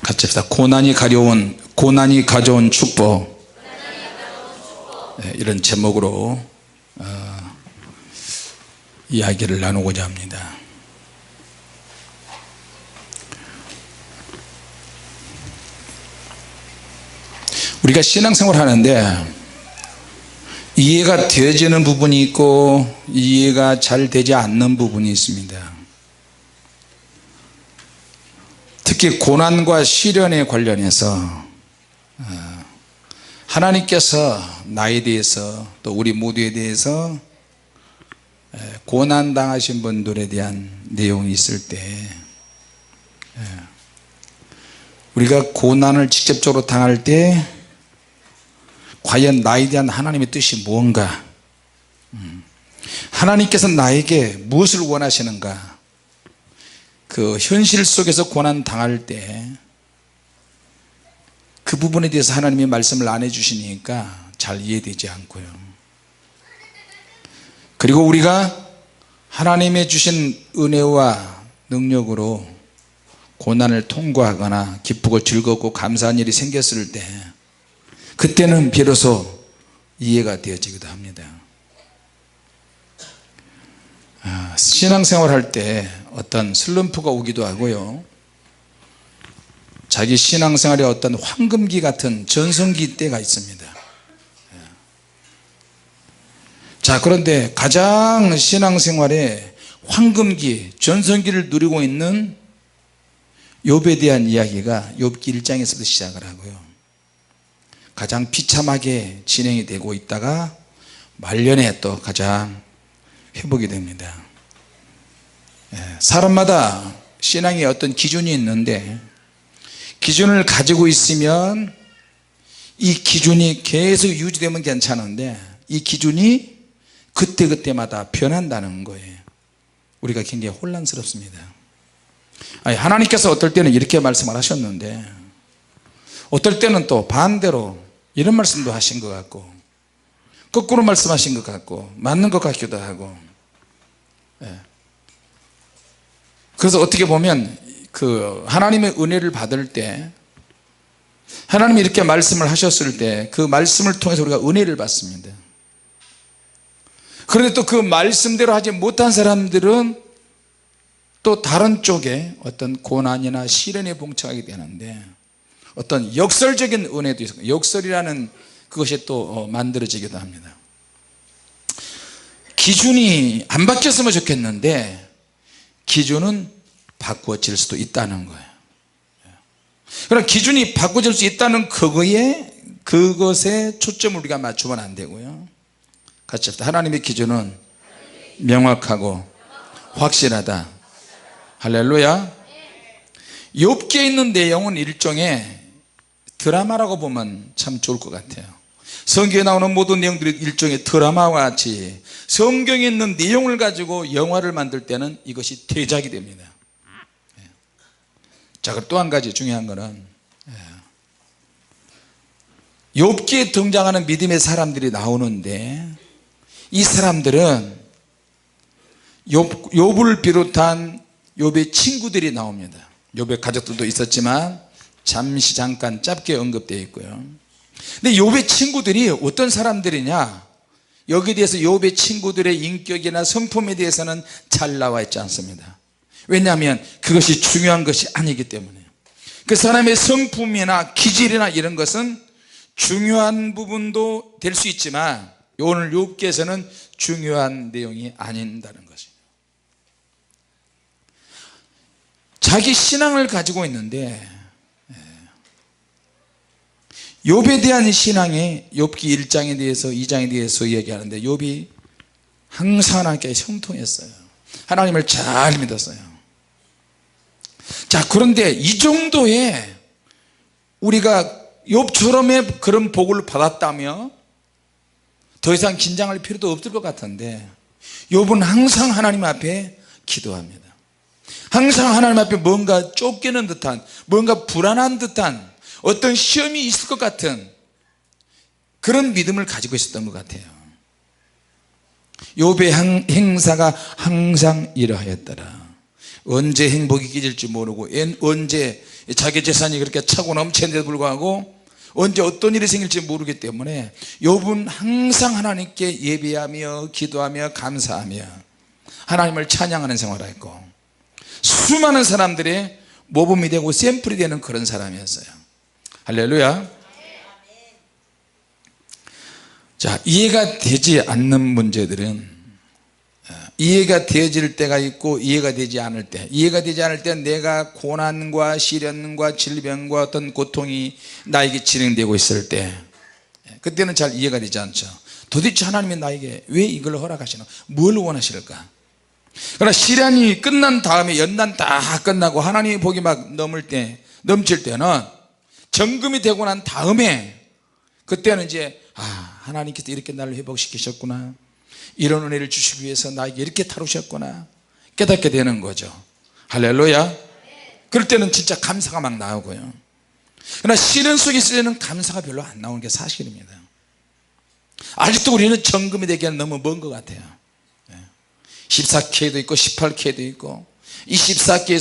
같이 합시다. 고난이 가져온 축복. 이런 제목으로 이야기를 나누고자 합니다. 우리가 신앙생활 하는데 이해가 되어지는 부분이 있고 이해가 잘 되지 않는 부분이 있습니다. 특히 고난과 시련에 관련해서 하나님께서 나에 대해서 또 우리 모두에 대해서 고난당하신 분들에 대한 내용이 있을 때 우리가 고난을 직접적으로 당할 때 과연 나에 대한 하나님의 뜻이 무언가, 하나님께서 나에게 무엇을 원하시는가, 그 현실 속에서 고난 당할 때 그 부분에 대해서 하나님이 말씀을 안 해주시니까 잘 이해되지 않고요. 그리고 우리가 하나님의 주신 은혜와 능력으로 고난을 통과하거나 기쁘고 즐겁고 감사한 일이 생겼을 때 그때는 비로소 이해가 되어지기도 합니다. 신앙생활 할 때 어떤 슬럼프가 오기도 하고요, 자기 신앙생활에 어떤 황금기 같은 전성기 때가 있습니다. 자, 그런데 가장 신앙생활에 황금기, 전성기를 누리고 있는 욥에 대한 이야기가 욥기 1장에서부터 시작을 하고요, 가장 비참하게 진행이 되고 있다가 말년에 또 가장 회복이 됩니다. 사람마다 신앙에 어떤 기준이 있는데 기준을 가지고 있으면 이 기준이 계속 유지되면 괜찮은데 이 기준이 그때그때마다 변한다는 거예요. 우리가 굉장히 혼란스럽습니다. 하나님께서 어떨 때는 이렇게 말씀을 하셨는데 어떨 때는 또 반대로 이런 말씀도 하신 것 같고 거꾸로 말씀하신 것 같고 맞는 것 같기도 하고, 그래서 어떻게 보면 그 하나님의 은혜를 받을 때 하나님이 이렇게 말씀을 하셨을 때 그 말씀을 통해서 우리가 은혜를 받습니다. 그런데 또 그 말씀대로 하지 못한 사람들은 또 다른 쪽에 어떤 고난이나 시련에 봉착하게 되는데 어떤 역설적인 은혜도 있어요. 역설이라는 그것이 또 만들어지기도 합니다. 기준이 안 바뀌었으면 좋겠는데 기준은 바꿔질 수도 있다는 거예요. 그럼 기준이 바꿔질 수 있다는 그것에 초점을 우리가 맞추면 안 되고요, 같이 합시다. 하나님의 기준은 명확하고 확실하다. 할렐루야. 욥기에 있는 내용은 일종의 드라마라고 보면 참 좋을 것 같아요. 성경에 나오는 모든 내용들이 일종의 드라마와 같이 성경에 있는 내용을 가지고 영화를 만들 때는 이것이 대작이 됩니다. 자, 또 한 가지 중요한 거는 욥기에 등장하는 믿음의 사람들이 나오는데 이 사람들은 욥을 비롯한 욥의 친구들이 나옵니다. 욥의 가족들도 있었지만 잠깐 짧게 언급되어 있고요. 근데 욥의 친구들이 어떤 사람들이냐, 여기에 대해서 욥의 친구들의 인격이나 성품에 대해서는 잘 나와 있지 않습니다. 왜냐하면 그것이 중요한 것이 아니기 때문에. 그 사람의 성품이나 기질이나 이런 것은 중요한 부분도 될 수 있지만 오늘 욥기에서는 중요한 내용이 아닌다는 것이에요. 자기 신앙을 가지고 있는데 욥에 대한 신앙에 욥기 1장에 대해서 2장에 대해서 얘기하는데 욥이 항상 하나님께 형통했어요. 하나님을 잘 믿었어요. 자, 그런데 이 정도의 우리가 욥처럼의 그런 복을 받았다며 더 이상 긴장할 필요도 없을 것 같은데 욥은 항상 하나님 앞에 기도합니다. 항상 하나님 앞에 뭔가 쫓기는 듯한, 뭔가 불안한 듯한 어떤 시험이 있을 것 같은 그런 믿음을 가지고 있었던 것 같아요. 욥의 행사가 항상 이러하였더라. 언제 행복이 깨질지 모르고 언제 자기 재산이 그렇게 차고 넘치는데도 불구하고 언제 어떤 일이 생길지 모르기 때문에 욥은 항상 하나님께 예배하며 기도하며 감사하며 하나님을 찬양하는 생활을 했고 수많은 사람들의 모범이 되고 샘플이 되는 그런 사람이었어요. 할렐루야. 자, 이해가 되지 않는 문제들은 이해가 되어질 때가 있고 이해가 되지 않을 때, 이해가 되지 않을 때 내가 고난과 시련과 질병과 어떤 고통이 나에게 진행되고 있을 때 그때는 잘 이해가 되지 않죠. 도대체 하나님이 나에게 왜 이걸 허락하시나, 뭘 원하실까. 그러나 시련이 끝난 다음에 연단 다 끝나고 하나님의 복이 막 넘칠 때는 정금이 되고 난 다음에 그때는 이제 하나님께서 이렇게 나를 회복시키셨구나, 이런 은혜를 주시기 위해서 나에게 이렇게 다루셨구나 깨닫게 되는 거죠. 할렐루야. 그럴 때는 진짜 감사가 막 나오고요. 그러나 시련 속에 있을 때는 감사가 별로 안 나오는 게 사실입니다. 아직도 우리는 정금이 되기에는 너무 먼 것 같아요. 14K도 있고 18K도 있고 이 14K의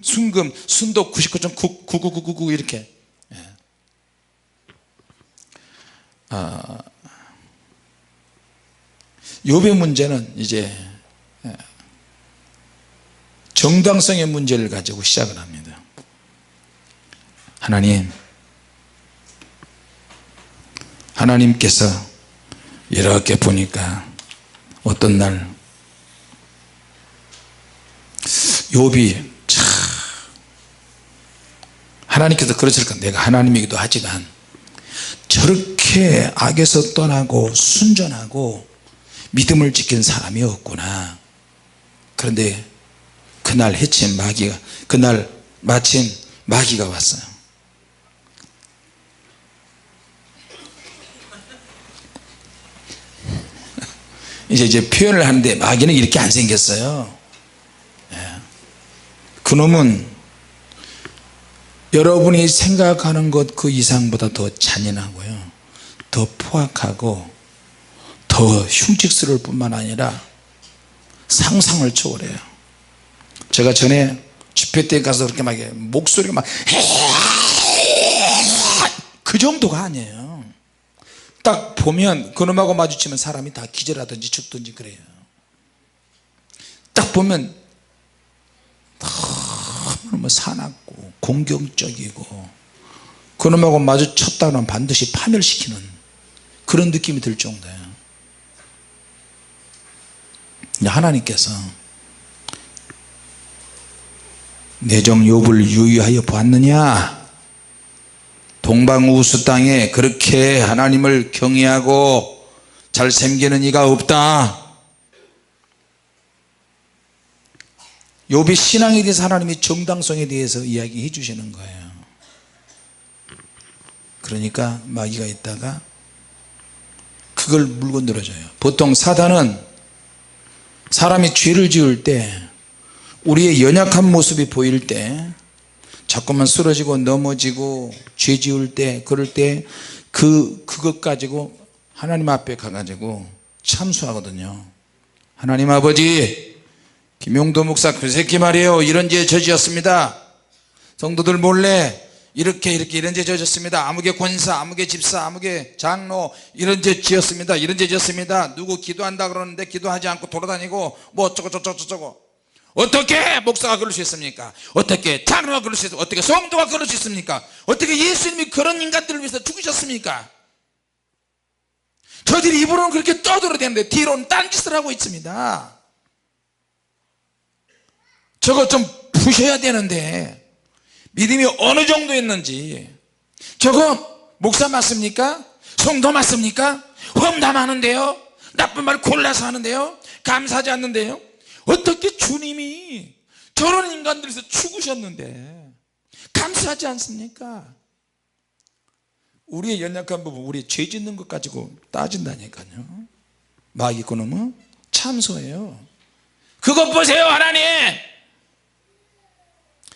순금 순도 99.99999 이렇게. 욥의 문제는 이제 정당성의 문제를 가지고 시작을 합니다. 하나님께서 이렇게 보니까 어떤 날 욥이 하나님께서 그러실까, 내가 하나님이기도 하지만 저렇게 악에서 떠나고 순전하고 믿음을 지킨 사람이 없구나. 그런데 그날 마침 마귀가 왔어요. 이제 표현을 하는데 마귀는 이렇게 안 생겼어요. 그놈은 여러분이 생각하는 것 그 이상보다 더 잔인하고요, 더 포악하고 더 흉측스러울 뿐만 아니라 상상을 초월해요. 제가 전에 집회 때 가서 그렇게 막 목소리가 막 그 정도가 아니에요. 딱 보면 그놈하고 마주치면 사람이 다 기절하든지 죽든지 그래요. 딱 보면 너무 사납고 공격적이고 그놈하고 마주쳤다면 반드시 파멸시키는 그런 느낌이 들 정도예요. 하나님께서 내정 욥을 유의하여 보았느냐, 동방우수 땅에 그렇게 하나님을 경외하고 잘 섬기는 이가 없다. 욥의 신앙에 대해서 하나님이 정당성에 대해서 이야기해 주시는 거예요. 그러니까 마귀가 있다가 그걸 물건들어줘요. 보통 사단은 사람이 죄를 지을 때, 우리의 연약한 모습이 보일 때, 자꾸만 쓰러지고 넘어지고 죄 지을 때, 그럴 때 그것 가지고 하나님 앞에 가가지고 참수하거든요. 하나님 아버지, 김용도 목사 그 새끼 말이에요, 이런 죄 저지었습니다. 성도들 몰래 이렇게 이런 죄 저졌습니다. 아무개 권사, 아무개 집사, 아무개 장로 이런 죄 지었습니다. 이런 죄 지었습니다. 누구 기도한다 그러는데 기도하지 않고 돌아다니고 뭐 어쩌고 저쩌고. 어떻게 목사가 그럴 수 있습니까? 어떻게 장로가 그럴 수 있습니까? 어떻게 성도가 그럴 수 있습니까? 어떻게 예수님이 그런 인간들을 위해서 죽으셨습니까? 저들이 입으로는 그렇게 떠들어대는데 뒤로는 딴짓을 하고 있습니다. 저거 좀 부셔야 되는데 믿음이 어느 정도 있는지. 저거 목사 맞습니까? 성도 맞습니까? 험담하는데요, 나쁜 말 골라서 하는데요, 감사하지 않는데요. 어떻게 주님이 저런 인간들에서 죽으셨는데 감사하지 않습니까? 우리의 연약한 부분, 우리 죄 짓는 것 가지고 따진다니까요. 마귀 그놈은 참소해요. 그것 보세요.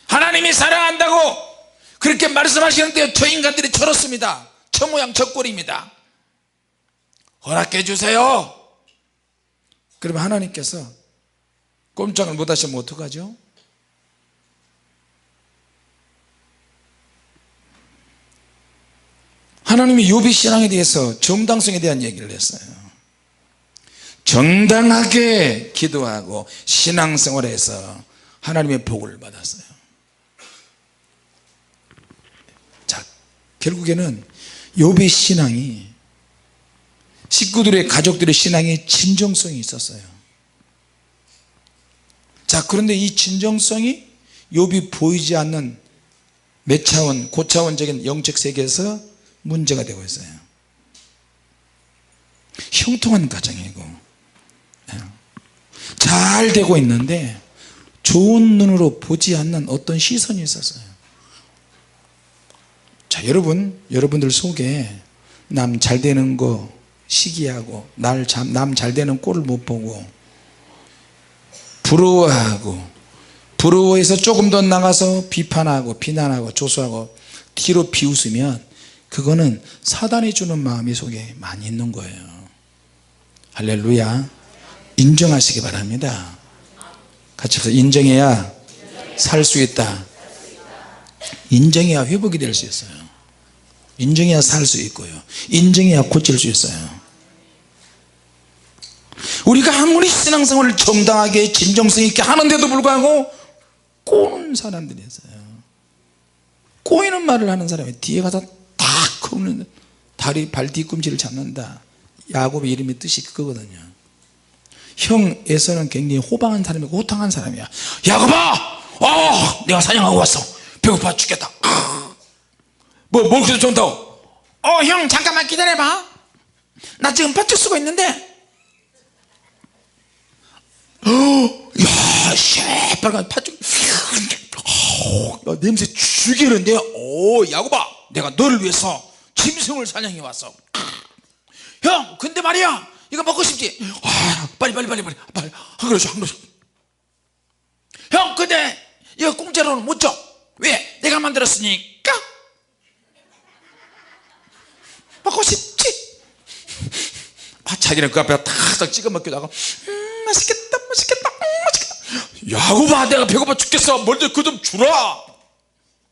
하나님이 사랑한다고 그렇게 말씀하시는데 저 인간들이 저렇습니다. 저 모양 저 꼴입니다. 허락해 주세요. 그러면 하나님께서 꼼짝을 못 하시면 어떡하죠? 하나님이 욥의 신앙에 대해서 정당성에 대한 얘기를 했어요. 정당하게 기도하고 신앙생활에서 하나님의 복을 받았어요. 자, 결국에는 욥의 신앙이, 식구들의 가족들의 신앙에 진정성이 있었어요. 자, 그런데 이 진정성이 욥이 보이지 않는 몇 차원, 고차원적인 영적 세계에서 문제가 되고 있어요. 형통한 가정이고 잘 되고 있는데 좋은 눈으로 보지 않는 어떤 시선이 있었어요. 자, 여러분들 속에 남 잘 되는 거 시기하고 남 잘 되는 꼴을 못 보고 부러워해서 조금 더 나가서 비판하고 비난하고 조소하고 뒤로 비웃으면 그거는 사단이 주는 마음이 속에 많이 있는 거예요. 할렐루야. 인정하시기 바랍니다. 같이 해서 인정해야 살 수 있다. 인정해야 회복이 될 수 있어요. 인정해야 살 수 있고요, 인정해야 고칠 수 있어요. 우리가 아무리 신앙생활을 정당하게 진정성 있게 하는데도 불구하고 꼬는 사람들이 있어요. 꼬이는 말을 하는 사람이 뒤에 가서 딱 긁는, 다리 발 뒤꿈치를 잡는다. 야곱의 이름의 뜻이 그거거든요. 형 에서는 굉장히 호방한 사람이고 호탕한 사람이야. 야곱아, 내가 사냥하고 왔어. 배고파 죽겠다. 뭐 그래서 좋다고? 형 잠깐만 기다려봐. 나 지금 팥죽 쓰고 있는데. 야, 새빨간 팥죽. 야, 냄새 죽이는데. 야곱아, 내가 너를 위해서 짐승을 사냥해 왔어. 형, 근데 말이야, 이거 먹고 싶지? 빨리 한 그릇. 형, 근데 이거 공짜로는 못 줘. 왜? 내가 만들었으니까. 먹고 싶지? 자기는 그 앞에 탁 찍어 먹기도 하고, 맛있겠다. 야곱아, 내가 배고파 죽겠어. 먼저 그 좀 주라.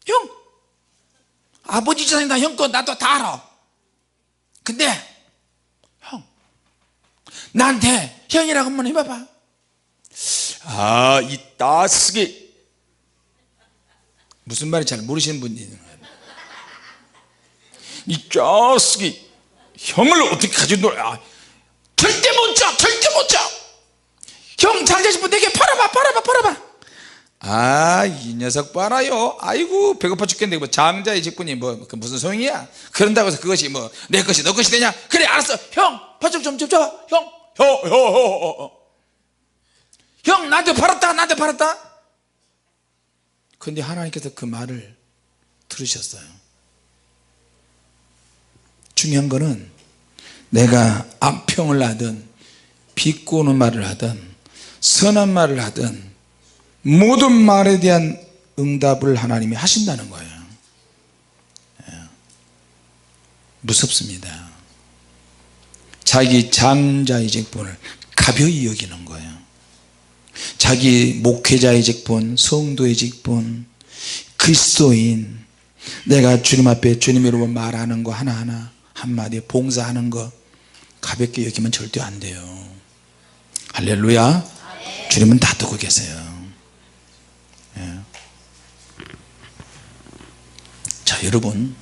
형, 아버지 재산이다. 형 거 나도 다 알아. 근데 형, 나한테 형이라고 한번 해봐봐. 이 따스기, 무슨 말인지 잘 모르시는 분이 있는 거예요. 이 짜스기, 형을 어떻게 가지고 놀아. 절대 못 줘. 형 장자 싶으면 내게 팔아봐. 이 녀석 봐라요. 아이고 배고파 죽겠네. 뭐 장자의 직분이 뭐 무슨 소용이야. 그런다고 해서 그것이 뭐 내 것이 너 것이 되냐. 그래 알았어. 형 팥죽 좀 줘. 형 나한테 팔았다. 근데 하나님께서 그 말을 들으셨어요. 중요한 거는 내가 악평을 하든 비꼬는 말을 하든 선한 말을 하든 모든 말에 대한 응답을 하나님이 하신다는 거예요. 무섭습니다. 자기 장자의 직분을 가벼이 여기는 거예요. 자기 목회자의 직분, 성도의 직분, 그리스도인, 내가 주님 앞에 주님 이름으로 말하는 거 하나하나 한마디 봉사하는 거 가볍게 여기면 절대 안 돼요. 할렐루야. 주님은 다 듣고 계세요. 자, 여러분,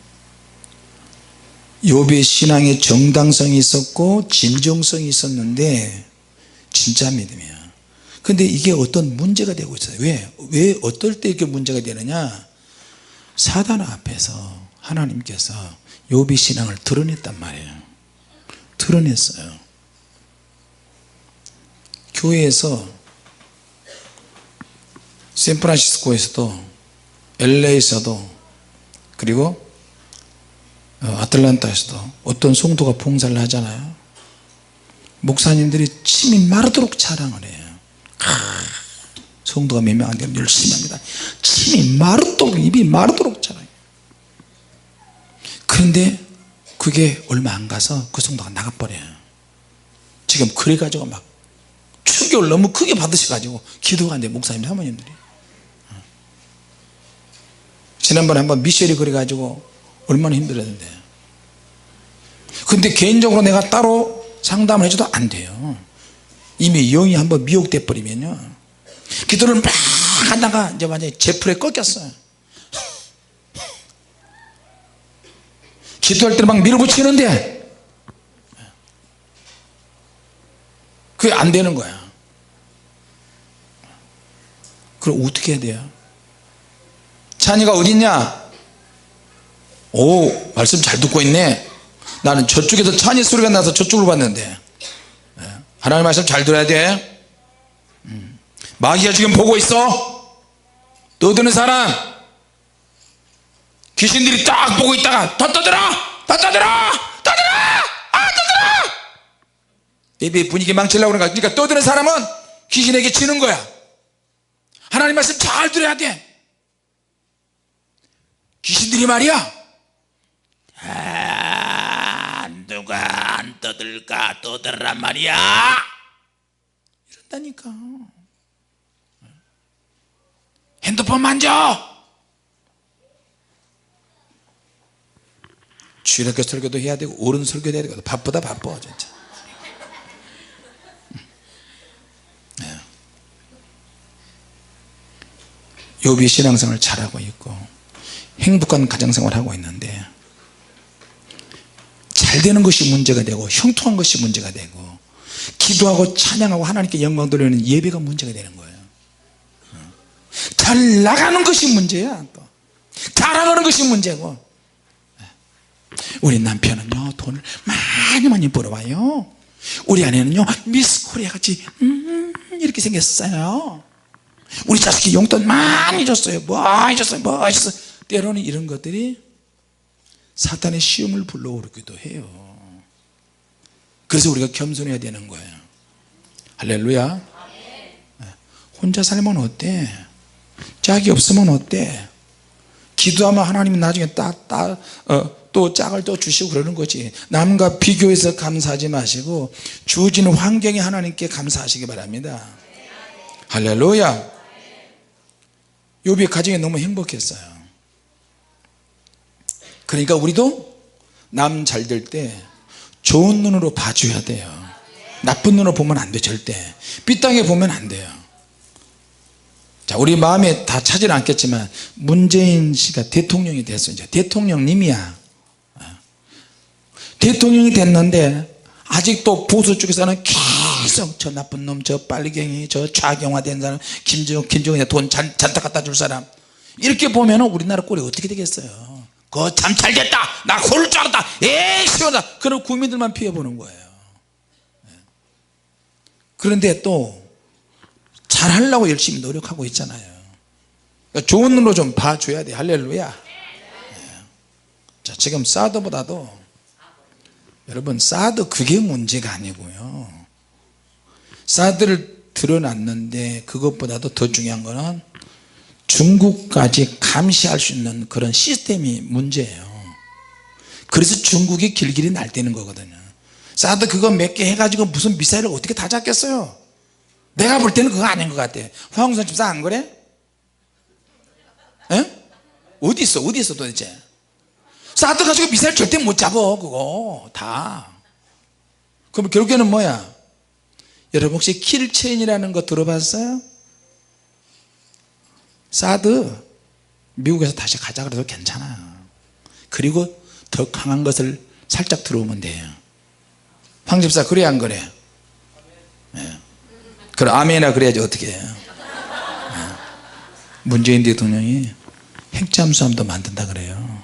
욥의 신앙에 정당성이 있었고 진정성이 있었는데 진짜 믿음이야. 근데 이게 어떤 문제가 되고 있어요. 왜 어떨 때 이렇게 문제가 되느냐. 사단 앞에서 하나님께서 욥의 신앙을 드러냈단 말이에요. 드러냈어요. 교회에서 샌프란시스코에서도 LA에서도 그리고 아틀란타에서도 어떤 성도가 봉사를 하잖아요. 목사님들이 침이 마르도록 자랑을 해요. 성도가 몇 명 안 되면 열심히 합니다. 침이 마르도록, 입이 마르도록 자랑해요. 그런데 그게 얼마 안 가서 그 성도가 나가버려요. 지금 그래가지고 막 충격을 너무 크게 받으셔가지고 기도가 안 돼요. 목사님 사모님들이. 지난번에 한번 미셸이 그래가지고 얼마나 힘들었는데 근데 개인적으로 내가 따로 상담을 해줘도 안 돼요. 이미 영이 한번 미혹돼 버리면요, 기도를 막 하다가 이제 완전히 제풀에 꺾였어요. 기도할 때는 막 밀어붙이는데 그게 안 되는 거야. 그럼 어떻게 해야 돼요? 찬이가 어디 있냐? 오, 말씀 잘 듣고 있네. 나는 저쪽에서 찬이 소리가 나서 저쪽으로 봤는데. 하나님 말씀 잘 들어야 돼. 마귀가 지금 보고 있어. 떠드는 사람, 귀신들이 딱 보고 있다가 더 떠들어, 더 떠들어, 떠들어, 떠들어. 예배 분위기 망치려고 그러는 거야. 그러니까 떠드는 사람은 귀신에게 지는 거야. 하나님 말씀 잘 들어야 돼. 귀신들이 말이야, 누가 안 떠들까 떠들란 말이야, 이런다니까. 핸드폰 만져. 주일학교 설교도 해야 되고 어른 설교도 해야 되고 바쁘다 바빠 진짜. 욥이 신앙생활을 잘하고 있고 행복한 가정생활을 하고 있는데, 잘 되는 것이 문제가 되고 형통한 것이 문제가 되고 기도하고 찬양하고 하나님께 영광 돌리는 예배가 문제가 되는 거예요. 잘 나가는 것이 문제야. 또 자랑하는 것이 문제고. 우리 남편은요 돈을 많이 벌어와요. 우리 아내는요 미스 코리아 같이 이렇게 생겼어요. 우리 자식이 용돈 많이 줬어요. 뭐 해줬어요, 뭐 해줬어요. 때로는 이런 것들이 사탄의 시험을 불러오르기도 해요. 그래서 우리가 겸손해야 되는 거예요. 할렐루야. 혼자 살면 어때? 짝이 없으면 어때? 기도하면 하나님은 나중에 또 짝을 또 주시고 그러는 거지. 남과 비교해서 감사하지 마시고 주어지는 환경에 하나님께 감사하시기 바랍니다. 할렐루야. 욥이 가정이 너무 행복했어요. 그러니까 우리도 남 잘 될 때 좋은 눈으로 봐줘야 돼요. 나쁜 눈으로 보면 안 돼. 절대 삐땅에 보면 안 돼요. 자, 우리 마음에 다 차지는 않겠지만 문재인 씨가 대통령이 됐어요. 이제 대통령님이야. 대통령이 됐는데 아직도 보수 쪽에서는 계속 저 나쁜 놈, 저 빨갱이, 저 좌경화된 사람, 김정은에 돈 잔뜩 갖다 줄 사람, 이렇게 보면 우리나라 꼴이 어떻게 되겠어요? 그거 참 잘됐다, 나 그럴 줄 알았다, 에이 시원하다, 그런 국민들만 피해보는 거예요. 그런데 또 잘하려고 열심히 노력하고 있잖아요. 그러니까 좋은 눈으로 좀 봐줘야 돼. 할렐루야. 자, 지금 사드보다도 여러분, 사드 그게 문제가 아니고요, 사드를 드러났는데 그것보다도 더 중요한 거는 중국까지 감시할 수 있는 그런 시스템이 문제예요. 그래서 중국이 길길이 날뛰는 거거든요. 사드 그거 몇 개 해가지고 무슨 미사일을 어떻게 다 잡겠어요? 내가 볼 때는 그거 아닌 것 같아. 황우선 집사 안 그래? 에? 어디 있어 도대체? 사드 가지고 미사일 절대 못 잡아. 그거 다. 그럼 결국에는 뭐야? 여러분 혹시 킬체인이라는 거 들어봤어요? 사드 미국에서 다시 가자 그래도 괜찮아요. 그리고 더 강한 것을 살짝 들어오면 돼요. 황 집사 그래 안 그래? 네. 그럼 아멘이나 그래야지 어떻게 해요? 네. 문재인 대통령이 핵잠수함도 만든다 그래요.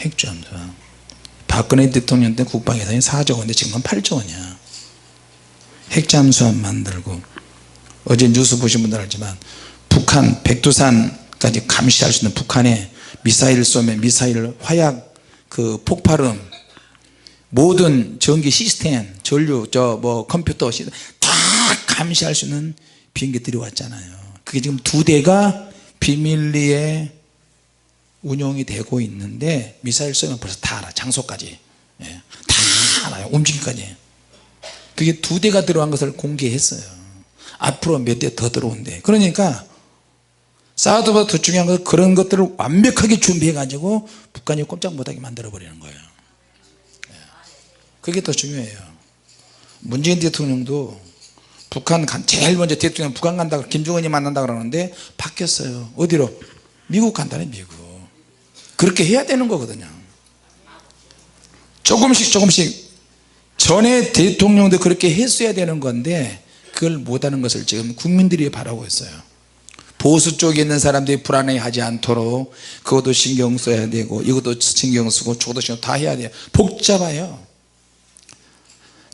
핵잠수함. 박근혜 대통령 때 국방 예산이 4조 원인데 지금은 8조 원이야. 핵잠수함 만들고, 어제 뉴스 보신 분들 알지만 북한 백두산까지 감시할 수 있는 북한에 미사일을 쏘면 미사일 화약 그 폭발음, 모든 전기 시스템, 전류, 컴퓨터 시스템 다 감시할 수 있는 비행기들이 왔잖아요. 그게 지금 2대가 비밀리에 운용이 되고 있는데, 미사일 쏘면 벌써 다 알아. 장소까지. 다 알아요. 움직임까지. 그게 2대가 들어간 것을 공개했어요. 앞으로 몇 대 더 들어온대. 그러니까 사드보다 더 중요한 것은 그런 것들을 완벽하게 준비해 가지고 북한이 꼼짝 못하게 만들어 버리는 거예요. 그게 더 중요해요. 문재인 대통령도 북한 제일 먼저 대통령 북한 간다고 김정은이 만난다 그러는데 바뀌었어요. 어디로? 미국 간다네. 미국. 그렇게 해야 되는 거거든요. 조금씩 전에 대통령도 그렇게 했어야 되는 건데 그걸 못하는 것을 지금 국민들이 바라고 있어요. 보수 쪽에 있는 사람들이 불안해하지 않도록 그것도 신경 써야 되고 이것도 신경 쓰고 저것도 신경 다 해야 돼요. 복잡해요.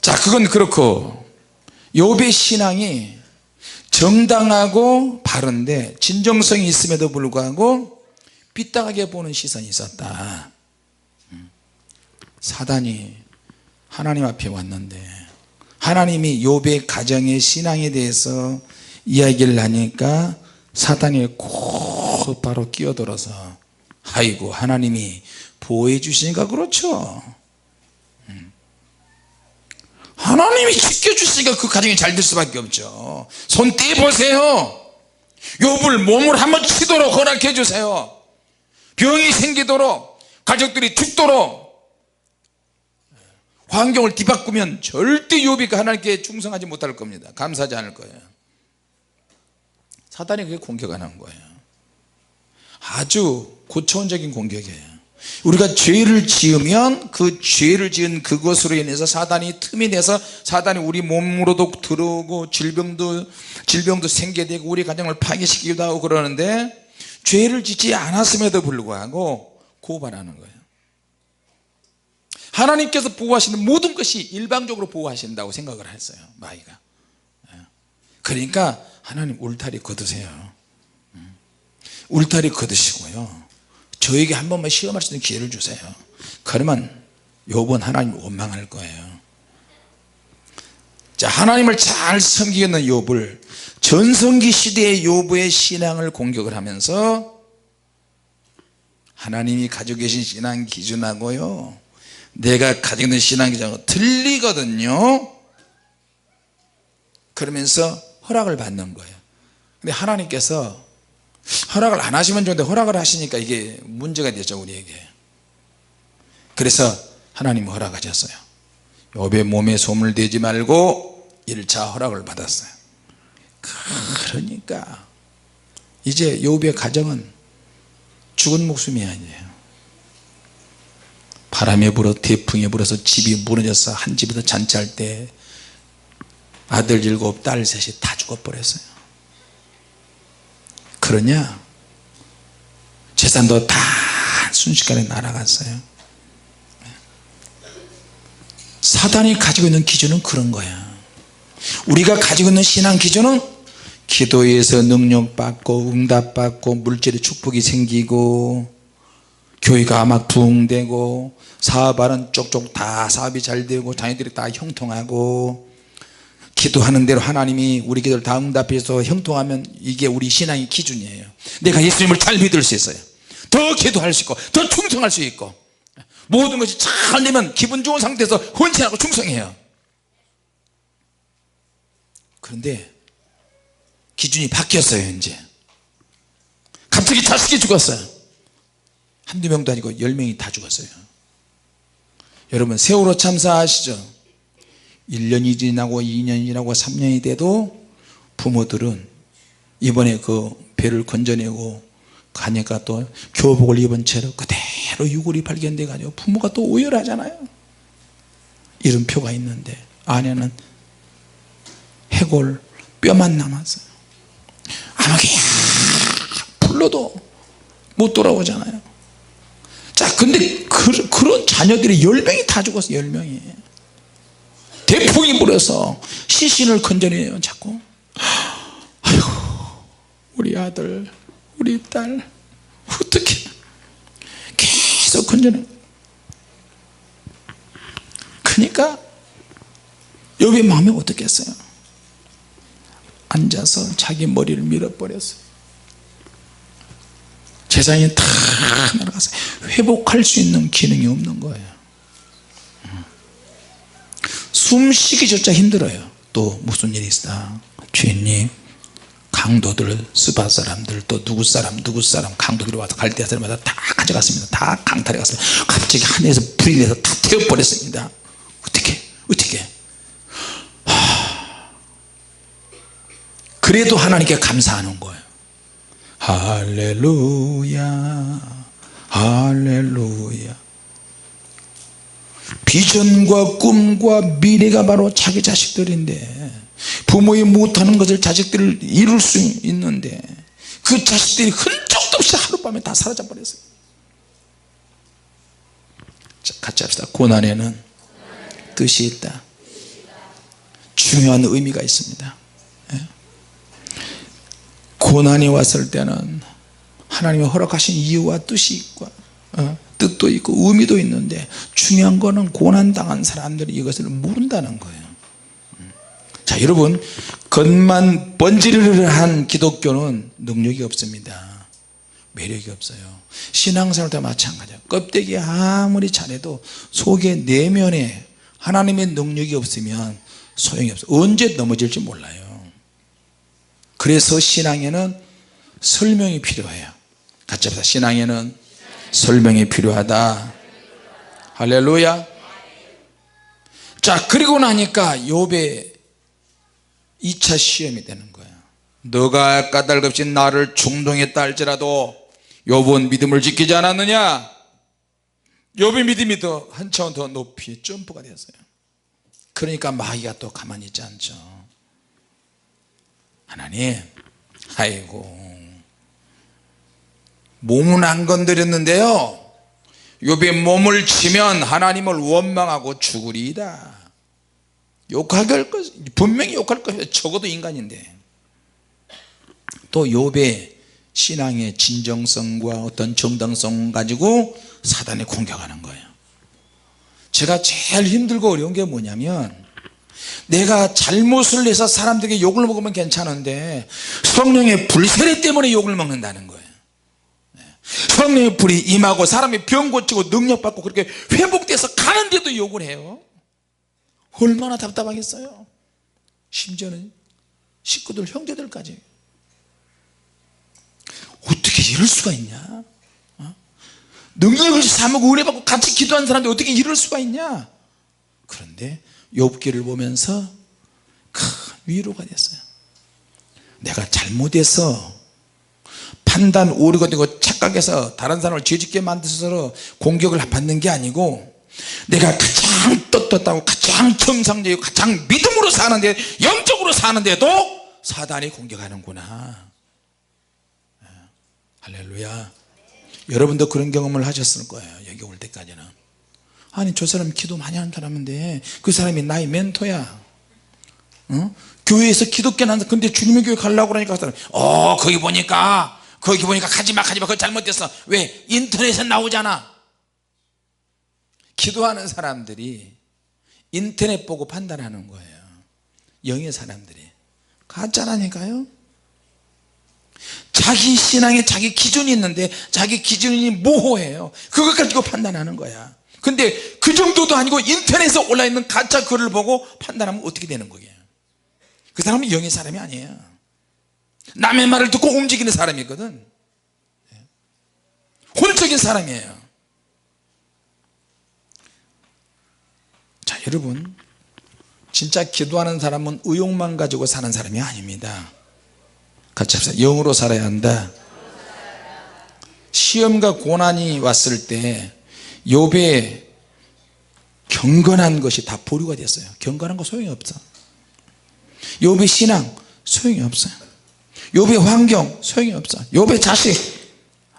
자, 그건 그렇고 욥의 신앙이 정당하고 바른데 진정성이 있음에도 불구하고 삐딱하게 보는 시선이 있었다. 사단이 하나님 앞에 왔는데 하나님이 욥의 가정의 신앙에 대해서 이야기를 하니까 사단이 꼭 바로 끼어들어서 아이고 하나님이 보호해 주시니까 그렇죠. 하나님이 지켜주시니까 그 가정이 잘 될 수밖에 없죠. 손 떼보세요. 욥을 몸을 한번 치도록 허락해 주세요. 병이 생기도록 가족들이 죽도록 환경을 뒤바꾸면 절대 욥이 하나님께 충성하지 못할 겁니다. 감사하지 않을 거예요. 사단이 그게 공격하는 거예요. 아주 고차원적인 공격이에요. 우리가 죄를 지으면 그 죄를 지은 그것으로 인해서 사단이 틈이 내서 사단이 우리 몸으로도 들어오고 질병도 생기게 되고 우리 가정을 파괴시키기도 하고 그러는데 죄를 짓지 않았음에도 불구하고 고발하는 거예요. 하나님께서 보호하시는 모든 것이 일방적으로 보호하신다고 생각을 했어요. 마귀가. 그러니까 하나님 울타리 걷으세요. 울타리 걷으시고요 저에게 한 번만 시험할 수 있는 기회를 주세요. 그러면 욥은 하나님 원망할 거예요. 자, 하나님을 잘 섬기는 욥을 전성기 시대의 욥의 신앙을 공격을 하면서 하나님이 가지고 계신 신앙 기준하고요 내가 가지고 있는 신앙 기준하고 틀리거든요. 그러면서 허락을 받는 거예요. 근데 하나님께서 허락을 안 하시면 좋은데 허락을 하시니까 이게 문제가 되죠 우리에게. 그래서 하나님이 허락하셨어요. 욥의 몸에 소문을 내지 말고 1차 허락을 받았어요. 그러니까 이제 욥의 가정은 죽은 목숨이 아니에요. 바람에 불어 태풍에 불어서 집이 무너져서 한 집에서 잔치할 때 아들 7 딸 3이 다 죽어버렸어요. 그러냐 재산도 다 순식간에 날아갔어요. 사단이 가지고 있는 기준은 그런 거야. 우리가 가지고 있는 신앙 기준은 기도에서 능력받고 응답받고 물질의 축복이 생기고 교회가 막 부흥되고 사업하는 쪽쪽 다 사업이 잘 되고 자녀들이 다 형통하고 기도하는 대로 하나님이 우리 기도를 다 응답해서 형통하면 이게 우리 신앙의 기준이에요. 내가 예수님을 잘 믿을 수 있어요. 더 기도할 수 있고 더 충성할 수 있고 모든 것이 잘 되면 기분 좋은 상태에서 헌신하고 충성해요. 그런데 기준이 바뀌었어요. 이제 갑자기 자식이 죽었어요. 한두 명도 아니고 10명이 다 죽었어요. 여러분 세월호 참사 아시죠? 1년이 지나고 2년이 지나고 3년이 돼도 부모들은 이번에 그 배를 건져내고 가니까 또 교복을 입은 채로 그대로 유골이 발견돼 가지고 부모가 또 오열하잖아요. 이름표가 있는데 안에는 해골 뼈만 남았어요. 아무게 불러도 못 돌아오잖아요. 자, 근데 그런 자녀들이 10명이 다 죽었어요. 10명이 대풍이 불어서 시신을 건져내요. 자꾸 아이고 우리 아들 우리 딸 어떻게 계속 건져내. 그러니까 욥의 마음이 어떻겠어요? 앉아서 자기 머리를 밀어버렸어요. 재산이 다 날아가서 회복할 수 있는 기능이 없는 거예요. 숨쉬기조차 힘들어요. 또 무슨 일이 있다. 주인님 강도들 스바 사람들 또 누구 사람 강도들이 와서 갈대아 사람마다 다 가져갔습니다. 다 강탈해 갔어요. 갑자기 하늘에서 불이 내서 다 태워버렸습니다. 어떻게 그래도 하나님께 감사하는 거예요. 할렐루야 할렐루야. 비전과 꿈과 미래가 바로 자기 자식들인데, 부모의 못하는 것을 자식들을 이룰 수 있는데 그 자식들이 흔적도 없이 하룻밤에 다 사라져 버렸어요. 자, 같이 합시다. 고난에는 뜻이 있다. 중요한 의미가 있습니다. 고난이 왔을 때는 하나님이 허락하신 이유와 뜻이 있고 뜻도 있고 의미도 있는데, 중요한 거는 고난당한 사람들이 이것을 모른다는 거예요. 자, 여러분, 겉만 번지르르한 기독교는 능력이 없습니다. 매력이 없어요. 신앙생활도 마찬가지예요. 껍데기 아무리 잘해도 속에 내면에 하나님의 능력이 없으면 소용이 없어요. 언제 넘어질지 몰라요. 그래서 신앙에는 설명이 필요해요. 같이 합시다. 신앙에는 설명이 필요하다. 할렐루야. 자, 그리고 나니까 욥의 2차 시험이 되는 거예요. 너가 까닭없이 나를 충동했다 할지라도 욥은 믿음을 지키지 않았느냐. 욥의 믿음이 더 한 차원 더 높이 점프가 됐어요. 그러니까 마귀가 또 가만히 있지 않죠. 하나님, 아이고, 몸은 안 건드렸는데요, 욥의 몸을 치면 하나님을 원망하고 죽으리이다. 욕할 것, 분명히 욕할 것이에요. 적어도 인간인데. 또 욥의 신앙의 진정성과 어떤 정당성 가지고 사단이 공격하는 거예요. 제가 제일 힘들고 어려운 게 뭐냐면, 내가 잘못을 해서 사람들에게 욕을 먹으면 괜찮은데 성령의 불세례 때문에 욕을 먹는다는 거예요. 성령의 불이 임하고 사람이 병 고치고 능력받고 그렇게 회복돼서 가는데도 욕을 해요. 얼마나 답답하겠어요. 심지어는 식구들, 형제들까지. 어떻게 이럴 수가 있냐. 능력을 삼고 은혜받고 같이 기도하는 사람들이 어떻게 이럴 수가 있냐. 그런데 욥기를 보면서 큰 위로가 됐어요. 내가 잘못해서 판단 오류가 되고 착각해서 다른 사람을 죄짓게 만들어서 공격을 받는 게 아니고, 내가 가장 떳떳하고 가장 정상적이고 가장 믿음으로 사는데, 영적으로 사는데도 사단이 공격하는구나. 할렐루야. 여러분도 그런 경험을 하셨을 거예요. 여기 올 때까지는. 아니, 저 사람 기도 많이 하는 사람인데 그 사람이 나의 멘토야. 교회에서 기독교 난다. 근데 주님의 교회 가려고 그러니까 그 사람, 거기 보니까 가지마 그거 잘못됐어. 왜? 인터넷에 나오잖아. 기도하는 사람들이 인터넷 보고 판단하는 거예요. 영의 사람들이 가짜라니까요. 자기 신앙에 자기 기준이 있는데 자기 기준이 모호해요. 그것 가지고 판단하는 거야. 근데 그 정도도 아니고 인터넷에 올라있는 가짜 글을 보고 판단하면 어떻게 되는 거예요? 그 사람은 영의 사람이 아니에요. 남의 말을 듣고 움직이는 사람이거든. 혼적인 사람이에요. 자, 여러분, 진짜 기도하는 사람은 의욕만 가지고 사는 사람이 아닙니다. 같이 합시다. 영으로 살아야 한다. 시험과 고난이 왔을 때 욥의 경건한 것이 다 보류가 됐어요. 경건한 거 소용이 없어. 욥의 신앙 소용이 없어요. 욥의 환경 소용이 없어. 욥의 자식,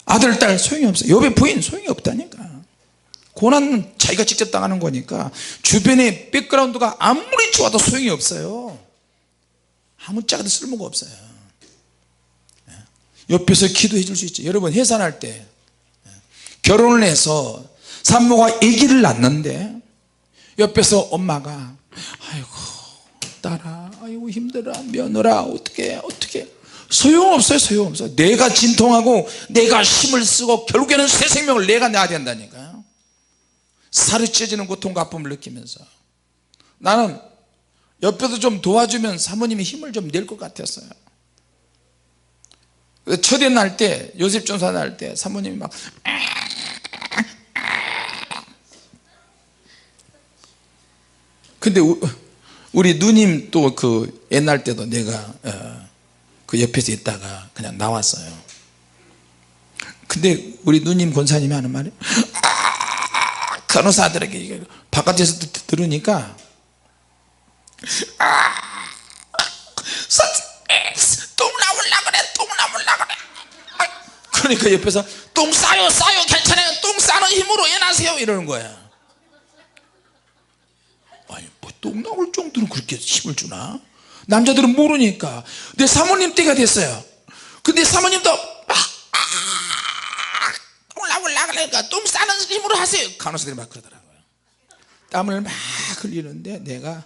아들, 딸 소용이 없어. 욥의 부인 소용이 없다니까. 고난은 자기가 직접 당하는 거니까 주변의 백그라운드가 아무리 좋아도 소용이 없어요. 아무짝에도 쓸모가 없어요. 옆에서 기도해 줄 수 있죠. 여러분, 해산할 때 결혼을 해서 산모가 아기를 낳는데 옆에서 엄마가 아이고 딸아, 아이고 힘들어, 며느라, 어떻게 소용없어요. 소용없어요. 내가 진통하고 내가 힘을 쓰고 결국에는 새 생명을 내가 내야 된다니까요. 살이 찢어지는 고통과 아픔을 느끼면서 나는 옆에서 좀 도와주면 사모님이 힘을 좀 낼 것 같았어요. 첫애 날 때, 요셉 전사 날 때 사모님이 막 근데 우리 누님 또 그 옛날 때도 내가 그 옆에서 있다가 그냥 나왔어요. 근데 우리 누님 권사님이 하는 말이 간호사들에게 바깥에서 들으니까 똥 나올라 그래, 똥 나올라 그래. 그러니까 옆에서 똥 싸요 괜찮아요, 똥 싸는 힘으로 해나세요 이러는 거야. 아니 뭐 똥 나올 정도로 그렇게 힘을 주나? 남자들은 모르니까. 내 사모님 때가 됐어요. 근데 사모님도 똥 나올라 그러니까 똥 싸는 힘으로 하세요. 간호사들이 막 그러더라고요. 땀을 막 흘리는데 내가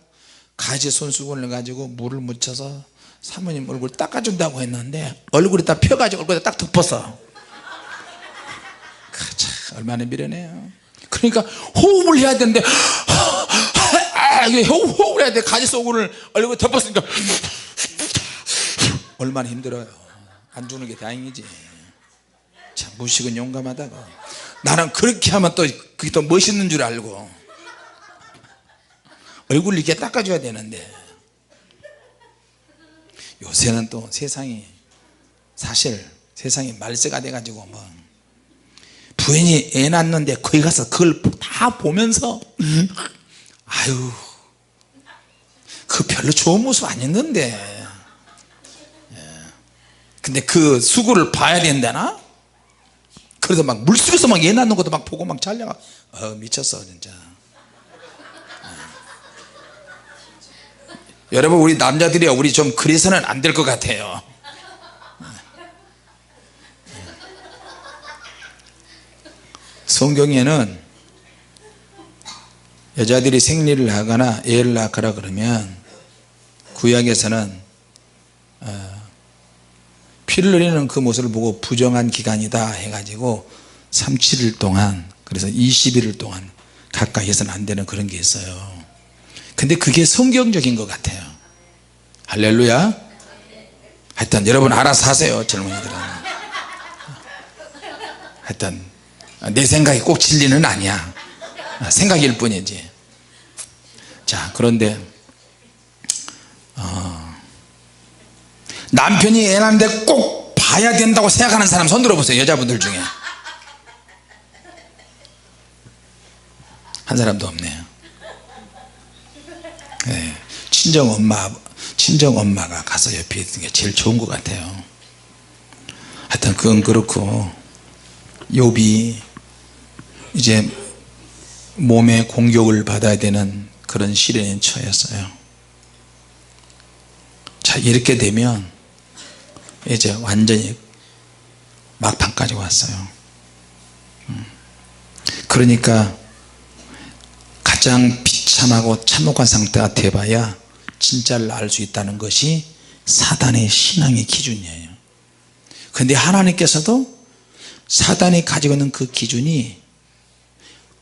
가지 손수건을 가지고 물을 묻혀서 사모님 얼굴 닦아준다고 했는데 얼굴에 딱 펴가지고 얼굴에 딱 덮었어. 참 얼마나 미련해요. 그러니까 호흡을 해야 되는데 호흡을 해야 돼. 가지 손수건을 얼굴에 덮었으니까 얼마나 힘들어요. 안 주는 게 다행이지. 참 무식은 용감하다고. 나는 그렇게 하면 또 그게 더 멋있는 줄 알고 얼굴을 이렇게 닦아줘야 되는데. 요새는 또 세상이 사실 세상이 말세가 돼가지고 뭐 부인이 애 낳는데 거기 가서 그걸 다 보면서 아유 그 별로 좋은 모습 아니었는데 근데 그 수고를 봐야 된다나? 그래서 막 물속에서 막 애 낳는 것도 막 보고 막 잘려가 미쳤어 진짜. 여러분 우리 남자들이야 우리 좀 그래서는 안 될 것 같아요. 성경에는 여자들이 생리를 하거나 애를 낳거나 그러면 구약에서는 피를 흘리는 그 모습을 보고 부정한 기간이다 해가지고 37일 동안 그래서 21일 동안 가까이 해서는 안 되는 그런 게 있어요. 근데 그게 성경적인 것 같아요. 할렐루야. 하여튼 여러분 알아서 하세요. 젊은이들은 하여튼 내 생각이 꼭 진리는 아니야. 생각일 뿐이지. 자 그런데 남편이 애 낳는데 꼭 봐야 된다고 생각하는 사람 손 들어보세요. 여자분들 중에 한 사람도 없네요. 네, 친정엄마가 가서 옆에 있는 게 제일 좋은 것 같아요. 하여튼 그건 그렇고 욥이 이제 몸에 공격을 받아야 되는 그런 시련에 처했어요. 자 이렇게 되면 이제 완전히 막판까지 왔어요. 그러니까 가장 비참하고 참혹한 상태가 돼봐야 진짜를 알 수 있다는 것이 사단의 신앙의 기준이에요. 그런데 하나님께서도 사단이 가지고 있는 그 기준이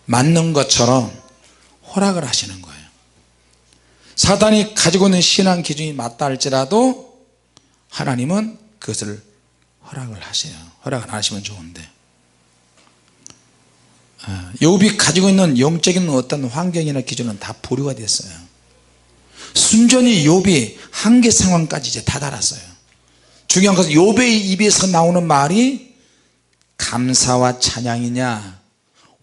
맞는 것처럼 허락을 하시는 거예요. 사단이 가지고 있는 신앙 기준이 맞다 할지라도 하나님은 그것을 허락을 하세요. 허락을 안 하시면 좋은데 욥이 가지고 있는 영적인 어떤 환경이나 기준은 다 보류가 됐어요. 순전히 욥이 한계 상황까지 이제 다다랐어요. 중요한 것은 욥의 입에서 나오는 말이 감사와 찬양이냐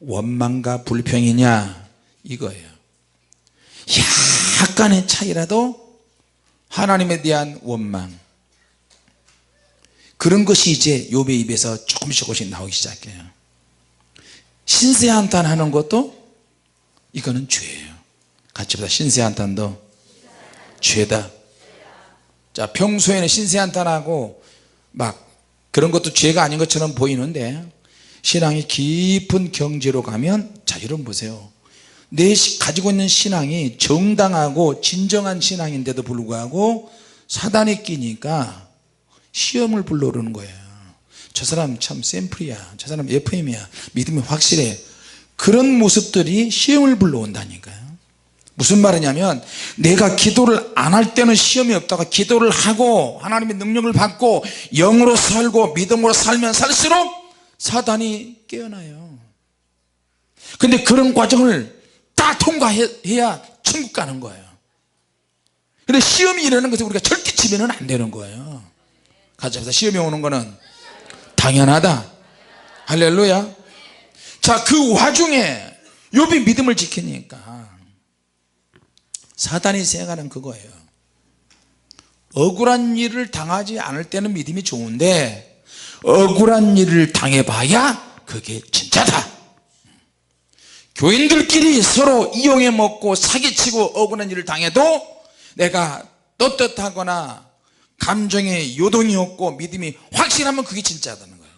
원망과 불평이냐 이거예요. 약간의 차이라도 하나님에 대한 원망 그런 것이 이제 욥의 입에서 조금씩 나오기 시작해요. 신세한탄하는 것도 이거는 죄예요. 같이 보자. 신세한탄도 죄다. 자 평소에는 신세한탄하고 막 그런 것도 죄가 아닌 것처럼 보이는데 신앙이 깊은 경지로 가면 자 여러분 보세요. 내 가지고 있는 신앙이 정당하고 진정한 신앙인데도 불구하고 사단이 끼니까 시험을 불러오르는 거예요. 저 사람 참 샘플이야, 저 사람 FM이야, 믿음이 확실해. 그런 모습들이 시험을 불러온다니까요. 무슨 말이냐면 내가 기도를 안 할 때는 시험이 없다가 기도를 하고 하나님의 능력을 받고 영으로 살고 믿음으로 살면 살수록 사단이 깨어나요. 근데 그런 과정을 다 통과해야 천국 가는 거예요. 근데 시험이 일어나는 것을 우리가 절대 치면 안 되는 거예요. 같이 합시다. 시험이 오는 거는 당연하다. 할렐루야. 자, 그 와중에 욥이 믿음을 지키니까 사단이 생각하는 그거예요. 억울한 일을 당하지 않을 때는 믿음이 좋은데 억울한 일을 당해봐야 그게 진짜다. 교인들끼리 서로 이용해 먹고 사기치고 억울한 일을 당해도 내가 떳떳하거나 감정에 요동이 없고 믿음이 확실하면 그게 진짜다는 거예요.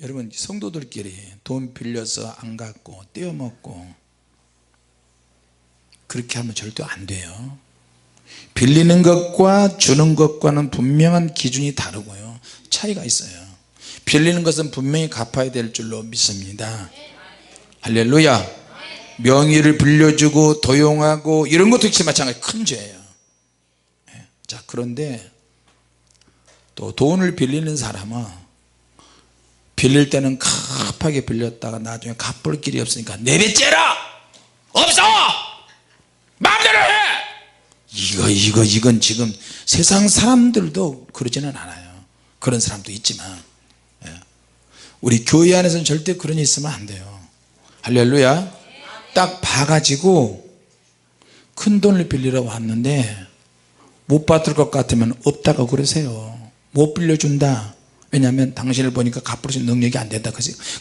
여러분, 성도들끼리 돈 빌려서 안 갚고 떼어먹고 그렇게 하면 절대 안 돼요. 빌리는 것과 주는 것과는 분명한 기준이 다르고요, 차이가 있어요. 빌리는 것은 분명히 갚아야 될 줄로 믿습니다. 할렐루야. 명의를 빌려주고 도용하고 이런 것도 역시 마찬가지 큰 죄예요. 자, 그런데 또 돈을 빌리는 사람은 빌릴 때는 급하게 빌렸다가 나중에 갚을 길이 없으니까 내뱉째라, 없어, 마음대로 해. 이건 지금 세상 사람들도 그러지는 않아요. 그런 사람도 있지만 우리 교회 안에서는 절대 그런 일 있으면 안 돼요. 할렐루야. 딱 봐가지고 큰 돈을 빌리러 왔는데 못 받을 것 같으면 없다고 그러세요. 못 빌려준다. 왜냐하면 당신을 보니까 갚을 수 있는 능력이 안 된다.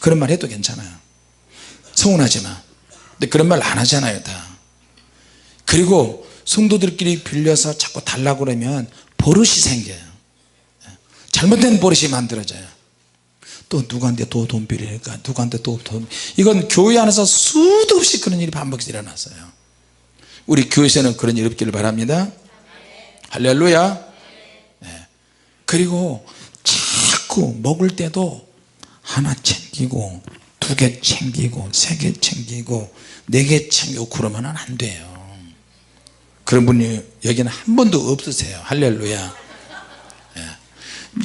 그런 말 해도 괜찮아요. 서운하지만. 근데 그런 말 안 하잖아요, 다. 그리고 성도들끼리 빌려서 자꾸 달라고 그러면 버릇이 생겨요. 잘못된 버릇이 만들어져요. 또 누구한테 또 돈 빌리니까 누구한테 또 돈. 이건 교회 안에서 수도 없이 그런 일이 반복해서 일어났어요. 우리 교회에서는 그런 일 없기를 바랍니다. 할렐루야. 네. 그리고 자꾸 먹을 때도 하나 챙기고 두 개 챙기고 세 개 챙기고 네 개 챙기고 그러면 안 돼요. 그런 분이 여기는 한 번도 없으세요. 할렐루야. 네.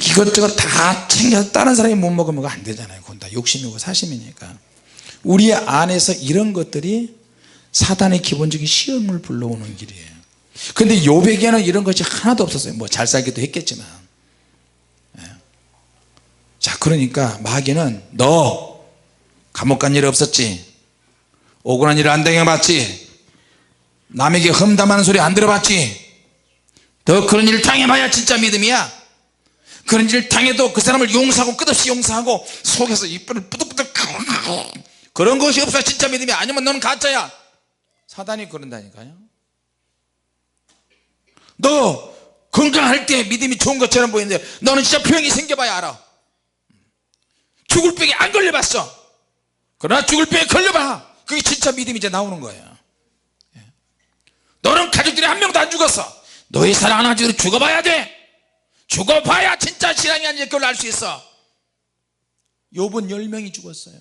이것저것 다 챙겨서 다른 사람이 못 먹으면 안 되잖아요. 그건 다 욕심이고 사심이니까. 우리 안에서 이런 것들이 사단의 기본적인 시험을 불러오는 길이에요. 그런데 욥에게는 이런 것이 하나도 없었어요. 뭐 잘 살기도 했겠지만. 자, 그러니까 마귀는 너 감옥 간 일 없었지, 억울한 일을 안 당해봤지, 남에게 험담하는 소리 안 들어봤지, 너 그런 일을 당해봐야 진짜 믿음이야. 그런 일을 당해도 그 사람을 용서하고 끝없이 용서하고 속에서 이빨을 뿌득뿌득 그런 것이 없어야 진짜 믿음이 아니면 너는 가짜야. 사단이 그런다니까요. 너 건강할 때 믿음이 좋은 것처럼 보이는데 너는 진짜 병이 생겨봐야 알아. 죽을 병에 안 걸려봤어. 그러나 죽을 병에 걸려봐. 그게 진짜 믿음이 이제 나오는 거예요. 너는 가족들이 한 명도 안 죽었어. 너의 사랑하는 아들이 죽어봐야 돼. 죽어봐야 진짜 신앙이 아닌지 그걸 알 수 있어. 욥은 10명이 죽었어요.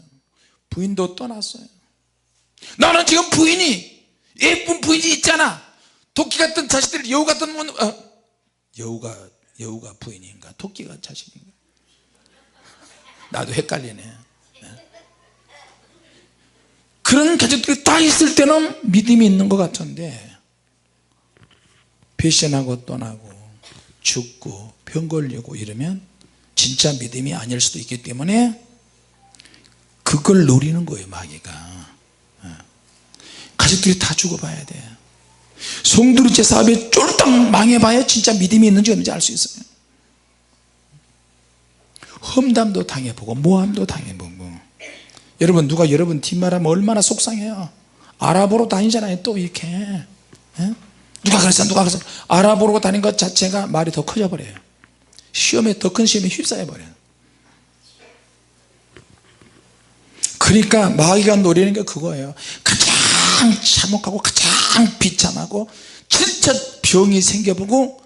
부인도 떠났어요. 너는 지금 부인이, 예쁜 부인이 있잖아. 토끼 같은 자식들, 여우 같은 여우가 부인인가 토끼가 자식인가 나도 헷갈리네. 그런 가족들이 다 있을 때는 믿음이 있는 것 같은데 배신하고 떠나고 죽고 병 걸리고 이러면 진짜 믿음이 아닐 수도 있기 때문에 그걸 노리는 거예요, 마귀가. 가족들이 다 죽어봐야 돼. 성도의 제 사업에 쫄딱 망해봐야 진짜 믿음이 있는지 없는지 알 수 있어요. 험담도 당해보고 모함도 당해보고. 여러분, 누가 여러분 뒷말하면 얼마나 속상해요. 알아보러 다니잖아요, 또 이렇게. 누가 그랬어 누가 그랬어 알아보러 다닌 것 자체가 말이 더 커져버려요. 시험에, 더 큰 시험에 휩싸여버려요. 그러니까 마귀가 노리는 게 그거예요. 가장 참혹하고 가장 비참하고 진짜 병이 생겨보고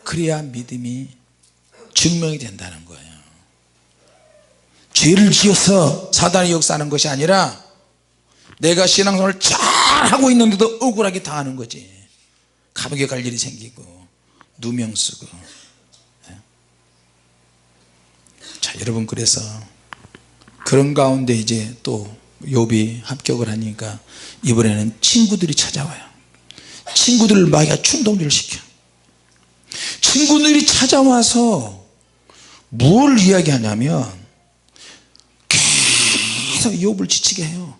그래야 믿음이 증명이 된다는 거예요. 죄를 지어서 사단이 역사하는 것이 아니라 내가 신앙생활을 잘하고 있는데도 억울하게 당하는 거지. 감옥에 갈 일이 생기고 누명 쓰고. 자, 여러분, 그래서 그런 가운데 이제 또 욥이 합격을 하니까 이번에는 친구들이 찾아와요. 친구들을 마귀가 충동을 시켜. 친구들이 찾아와서 뭘 이야기하냐면 계속 욥을 지치게 해요.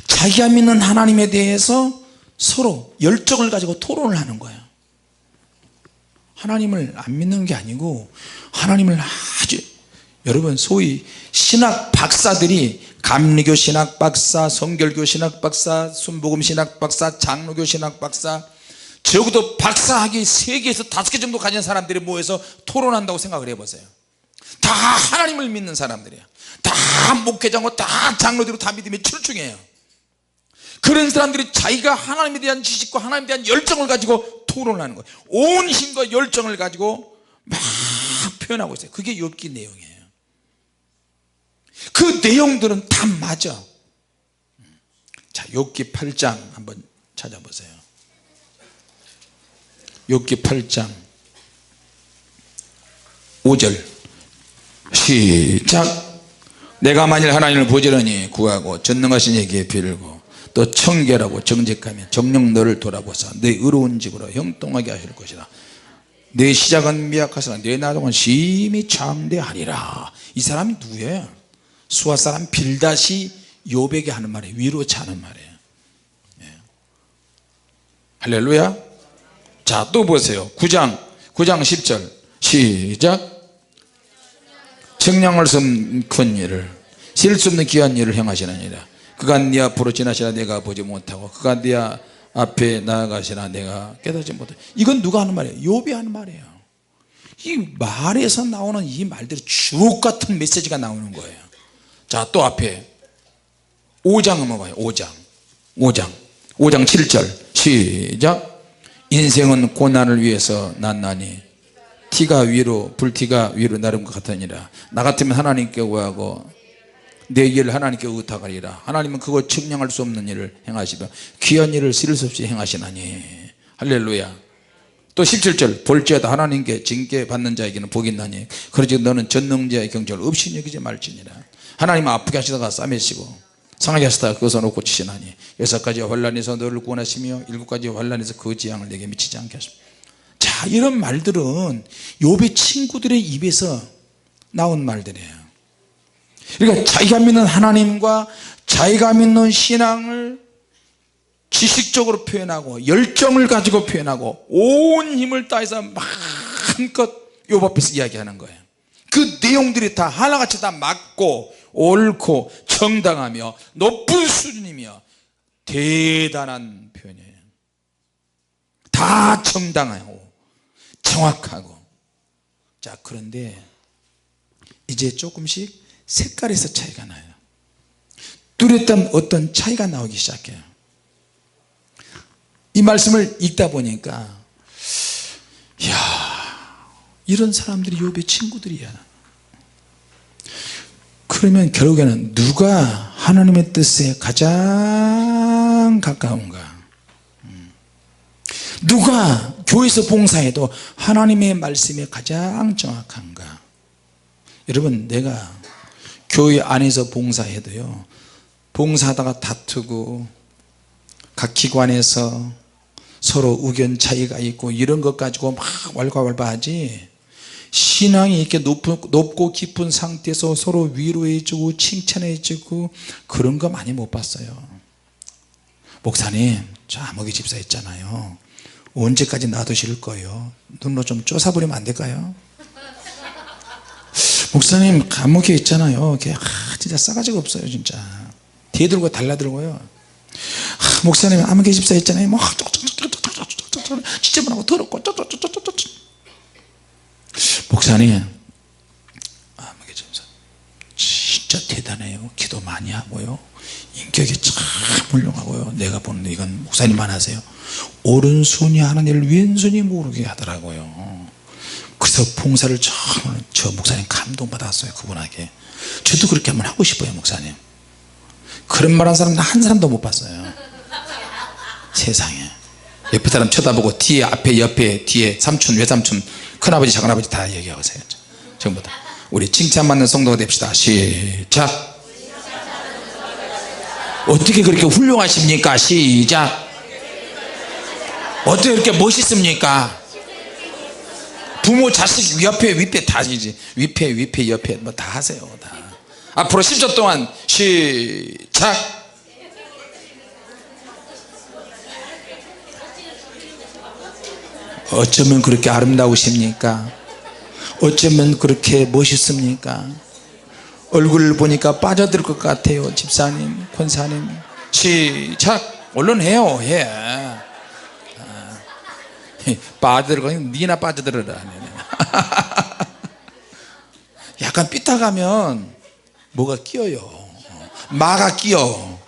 자기가 믿는 하나님에 대해서 서로 열정을 가지고 토론을 하는 거예요. 하나님을 안 믿는 게 아니고 하나님을 아주, 여러분 소위 신학 박사들이 감리교 신학 박사, 성결교 신학 박사, 순복음 신학 박사, 장로교 신학 박사, 적어도 박사학위 3개에서 5개 정도 가진 사람들이 모여서 토론한다고 생각을 해보세요. 다 하나님을 믿는 사람들이에요. 다 목회자고 다 장로들로 다 믿음이 출중해요. 그런 사람들이 자기가 하나님에 대한 지식과 하나님에 대한 열정을 가지고 토론을 하는 거예요. 온 힘과 열정을 가지고 막 표현하고 있어요. 그게 욥기 내용이에요. 그 내용들은 다 맞아. 자, 욥기 8장 한번 찾아보세요. 욥기 8장 5절 시작. 내가 만일 하나님을 부지런히 구하고 전능하신 이에게 빌고 또 청결하고 정직하며 정녕 너를 돌아보사 내 의로운 집으로 형통하게 하실 것이다. 내 시작은 미약하시나 내 나중은 심히 장대하리라. 이 사람이 누구예요? 수아 사람 빌닷이 욥에게 하는 말이에요. 위로치 하는 말이에요. 예. 할렐루야. 자, 또 보세요. 9장 10절 시작. 청량할 수 없는 큰 일을 셀 수 없는 귀한 일을 행하시느니라. 그가 네 앞으로 지나시나 내가 보지 못하고 그가 네 앞에 나아가시나 내가 깨닫지 못하고. 이건 누가 하는 말이에요? 욥이 하는 말이에요. 이 말에서 나오는 이 말들이 주옥 같은 메시지가 나오는 거예요. 자, 또 앞에 5장 한번 봐요. 5장 7절 시작. 인생은 고난을 위해서 났나니 티가 위로 불티가 위로 나른 것 같으니라. 나 같으면 하나님께 구하고 내 일을 하나님께 의탁하리라. 하나님은 그거 측량할 수 없는 일을 행하시며 귀한 일을 쓸 수 없이 행하시나니. 할렐루야. 또 17절 볼지어다 하나님께 징계 받는 자에게는 복이 있나니 그러지 너는 전능자의 경절을 없이 여기지 말지니라. 하나님은 아프게 하시다가 싸매시고 상하게 하시다가 그것을 놓고 치시나니 6가지 환난에서 너를 구원하시며 7가지 환난에서 그 재앙을 내게 미치지 않게 하십니다. 자, 이런 말들은 욥의 친구들의 입에서 나온 말들이에요. 그러니까 자기가 믿는 하나님과 자기가 믿는 신앙을 지식적으로 표현하고 열정을 가지고 표현하고 온 힘을 다해서 마음껏 욥 앞에서 이야기하는 거예요. 그 내용들이 다 하나같이 다 맞고 옳고 정당하며 높은 수준이며 대단한 표현이에요. 다 정당하고 정확하고. 자, 그런데 이제 조금씩 색깔에서 차이가 나요. 뚜렷한 어떤 차이가 나오기 시작해요. 이 말씀을 읽다 보니까 이야, 이런 사람들이 욥의 친구들이야. 그러면 결국에는 누가 하나님의 뜻에 가장 가까운가, 누가 교회에서 봉사해도 하나님의 말씀에 가장 정확한가. 여러분, 내가 교회 안에서 봉사해도요, 봉사하다가 다투고 각 기관에서 서로 의견 차이가 있고 이런 것 가지고 막 왈가왈부하지, 신앙이 이렇게 높고 깊은 상태에서 서로 위로해 주고 칭찬해 주고 그런 거 많이 못 봤어요. 목사님, 저 아무개 집사 있잖아요, 언제까지 놔두실 거예요? 눈으로 좀 쫓아버리면 안 될까요? 목사님, 감옥에 있잖아요, 진짜 싸가지가 없어요. 진짜 뒤에 들고 달라들고요. 목사님, 아무개 집사 있잖아요, 뭐 지저분하고 더럽고 목사님, 아무개 집사 진짜 대단해요. 기도 많이 하고요, 인격이 참 훌륭하고요. 내가 보는데 이건 목사님만 하세요. 오른손이 하는 일을 왼손이 모르게 하더라고요. 그래서 봉사를 저 목사님 감동받았어요. 그분에게 저도 그렇게 한번 하고 싶어요. 목사님, 그런 말 한 사람 한 사람도 못 봤어요. 세상에. 옆에 사람 쳐다보고 뒤에 앞에 옆에 뒤에 삼촌 외삼촌 큰아버지 작은아버지 다 얘기하세요. 전부 다 우리 칭찬받는 성도가 됩시다. 시작. 어떻게 그렇게 훌륭하십니까? 시작. 어떻게 그렇게 멋있습니까? 부모 자식 위패 다 하시지. 위패 옆에 뭐 다 하세요. 다. 앞으로 10초 동안 시작. 어쩌면 그렇게 아름다우십니까? 어쩌면 그렇게 멋있습니까? 얼굴을 보니까 빠져들 것 같아요. 집사님, 권사님. 시작. 얼른 해요. 해. 빠져들어. 니나 빠져들어라. 약간 삐딱하면 뭐가 끼어요. 마가 끼어.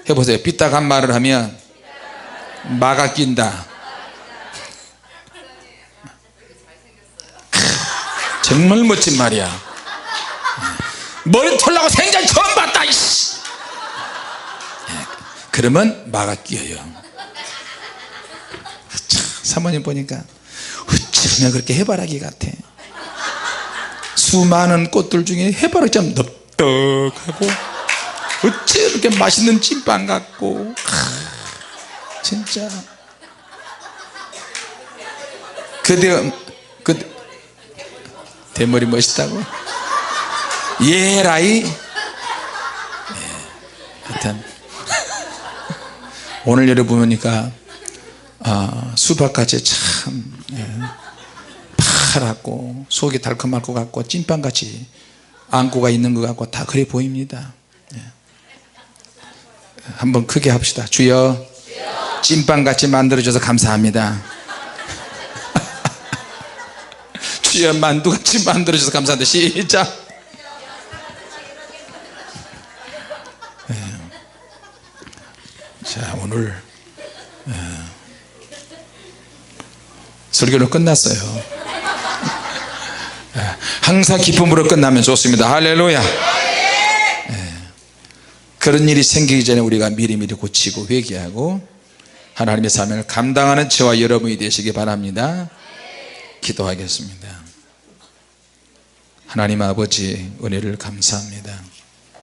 해보세요. 삐딱한 말을 하면 마가 낀다. 정말 멋진 말이야. 머리 털라고 생전 처음 봤다. 이씨. 그러면 마가 끼어요. 사모님 보니까 어쩌면 그렇게 해바라기 같아. 수많은 꽃들 중에 해바라기 좀 넙떡하고 어째 이렇게 맛있는 찐빵 같고. 진짜 그 대머리 멋있다고? 예라이. 하여튼 오늘 여러분 보니까 수박같이 참 파랗고 속이 달콤할 것 같고 찐빵같이 안고가 있는 것 같고 다 그래 보입니다. 한번 크게 합시다. 주여 찐빵같이 만들어줘서 감사합니다. 주여 만두같이 만들어줘서 감사합니다. 시작. 자, 오늘 설교는 끝났어요. 항상 기쁨으로 끝나면 좋습니다. 할렐루야. 그런 일이 생기기 전에 우리가 미리미리 고치고 회개하고 하나님의 사명을 감당하는 저와 여러분이 되시기 바랍니다. 기도하겠습니다. 하나님 아버지, 은혜를 감사합니다.